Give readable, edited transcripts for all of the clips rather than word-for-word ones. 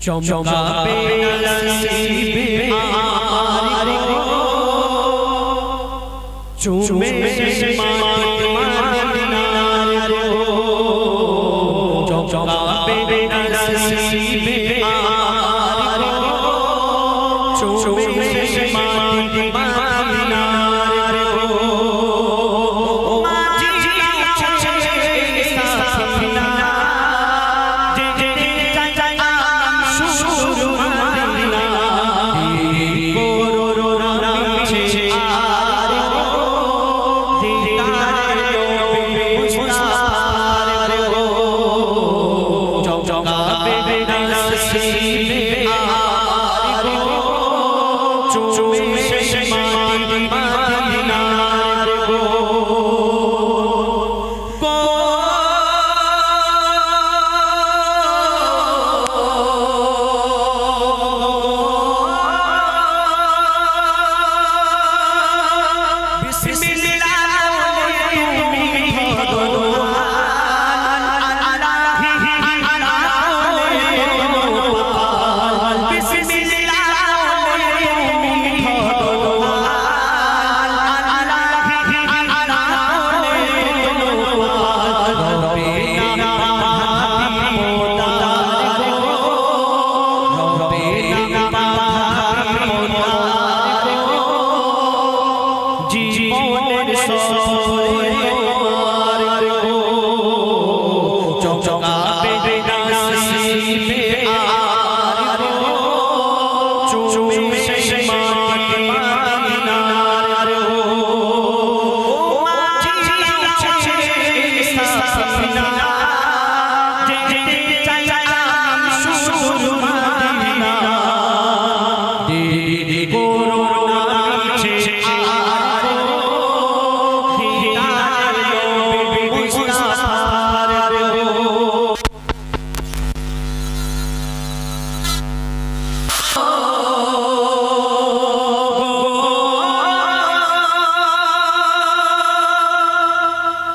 চমকাবে নসিবে আমার চুমে মাটি মদিনার চমকাবে নসিবে আমার চুমে মাটি মদিনার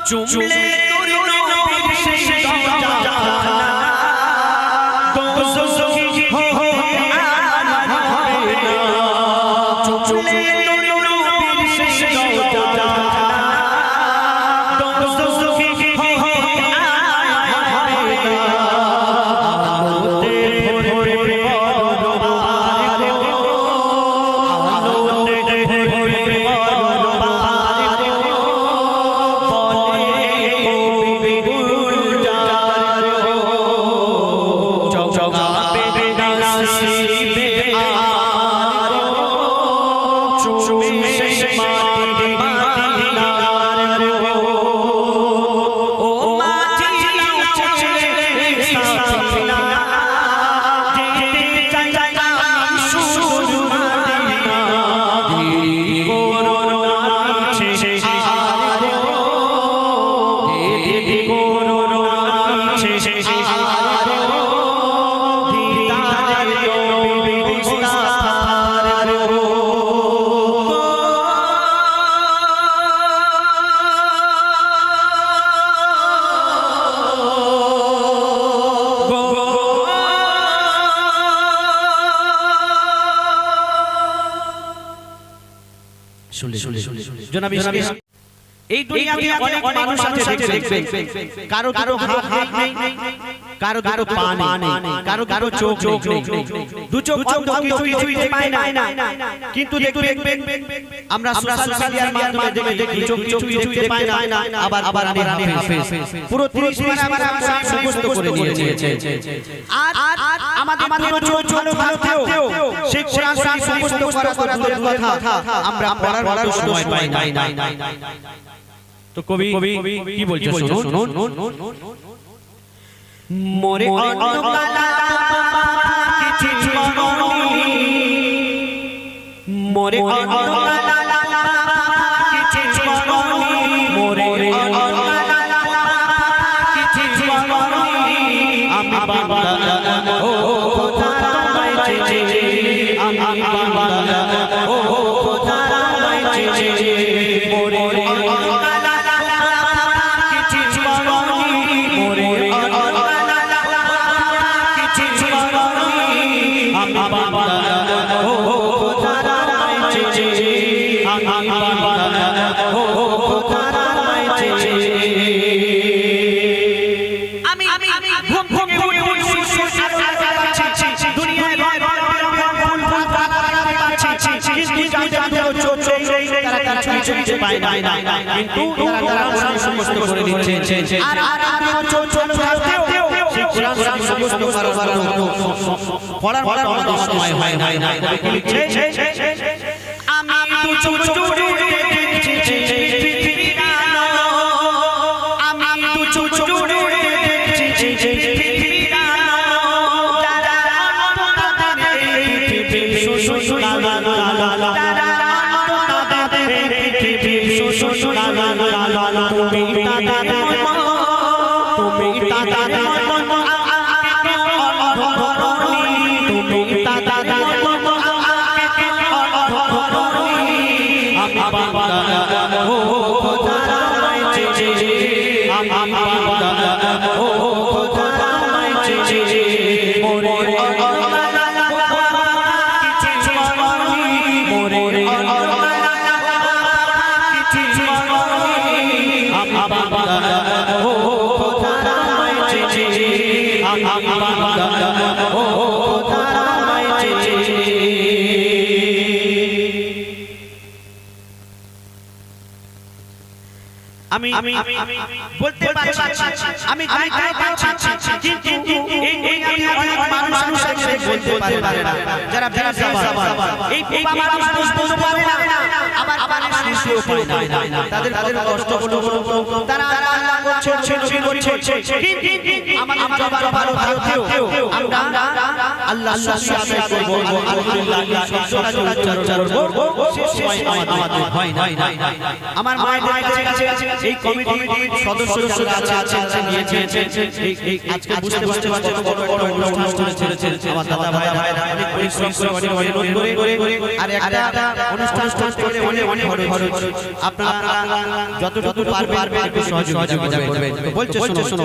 চুমলে এই দুনিয়াতে অনেক মানুষ আছে দেখবেন কারো কারো হাত নেই কারো কারো পা নেই কারো কারো চোখ নেই দু চোখ অন্ধ কিছুই পায় না কিন্তু দেখবেন আমরা সোশ্যাল মিডিয়ার মাধ্যমে দেখি চোখ কিছুই পায় না আবার হাফেজ পুরো 30 বার আমরা মুখস্থ করে নিয়েছে আর আমাদের চোখ ভালো থাকতেও সেই কোরআন শরীফ মুখস্থ করা দূরের কথা আমরা পড়ার সময় পাই না তো কবি কি বলছে শুনুন মোরে অন্তকালা কিছু মরণি মোরে অন্তকালা কিছু মরণি মোরে অন্তকালা কিছু মরণি আমি বান্দা ও খোদা বাইচে আমি বান্দা ও খোদা বাইচে মোরে ঘুম থেকে উঠে দুনিয়ায় ফুল পাচ্ছি কিন্তু তারা কিছু পায় না কিন্তু তারা সমস্ত করে দিচ্ছে আর কোরআন সমস্ত পড়ার সময় হয় না কি লিখছে আমি আমি বলতে পারছি আমি গাইতে পারছি কিন্তু এই অনেক মানুষ আছে বলতে পারে না যারা এই মানুষ বলতে পারে না আবার শিশুও পায় না তাদের কষ্ট হলো তারা আল্লাহ করছে আমাদের ভালো আমরা আল্লাহ শুকরিয়া আদায় করব আলহামদুলিল্লাহ শব্দটা করব সময় আমাদের হয় না আমার মায়ের কাছে এই কমিটির সদস্যরা আছে নিয়েছে এই আজকে বুঝতে পারছেন কত বড় অনুষ্ঠান চলেছে আমার দাদা ভাইরা অনেক পরিশ্রম করে আর একটা অনুষ্ঠান করে অনেক খরচ আপনারা যতটুকু পারবেন একটু সহযোগিতা করবেন তো বলছে শোনো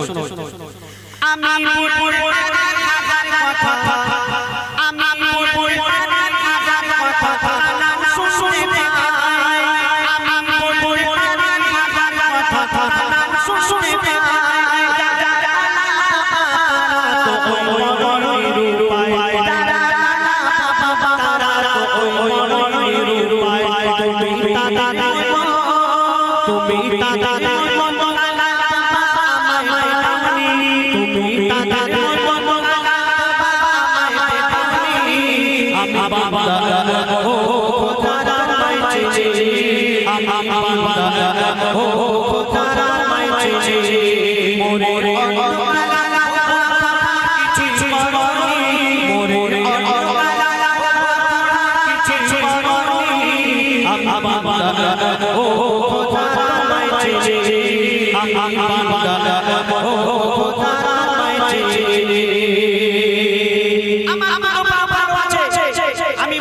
আমি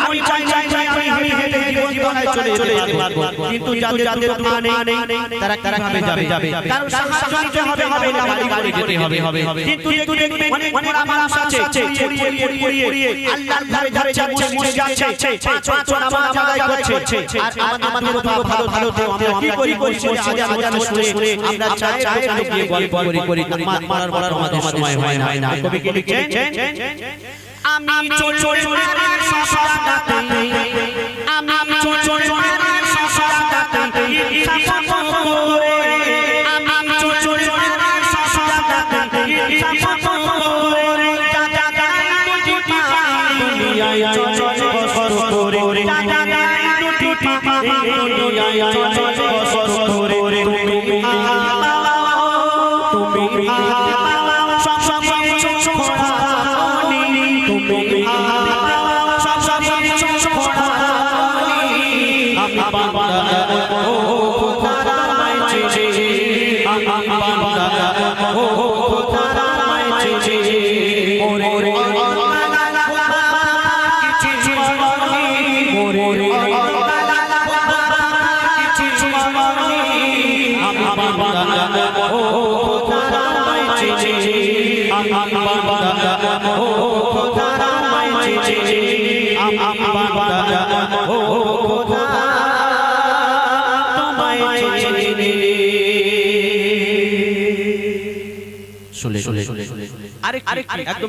কিন্তু যাদের নেই তারা কিভাবে যাবে কারণ সাহায্য নিতে হবে না বাড়ি যেতে হবে কিন্তু দেখবেন অনেক মানুষ আছে পড়িয়ে আল্লাহর ধারে যাচ্ছে মরে যাচ্ছে পাঁচ নামাজ আদায় করছে আর আমাদের ভালো আমরা কি করি আজান শুনে আমরা চায়ের দোকানে গিয়ে গল্প করি মারার আমাদের সময় হয় না কবি কি লিখছেন আমি চোরে সশাদাতে আমি চোরে সশাদাতে সাফা করে আমি চোরে সশাদাতে সাফা করে দাদা টুটি দুনিয়ায় চলে বসর করে দাদা টুটি দুনিয়ায় চলে বসর করে তুমি শুনে আরেক একদম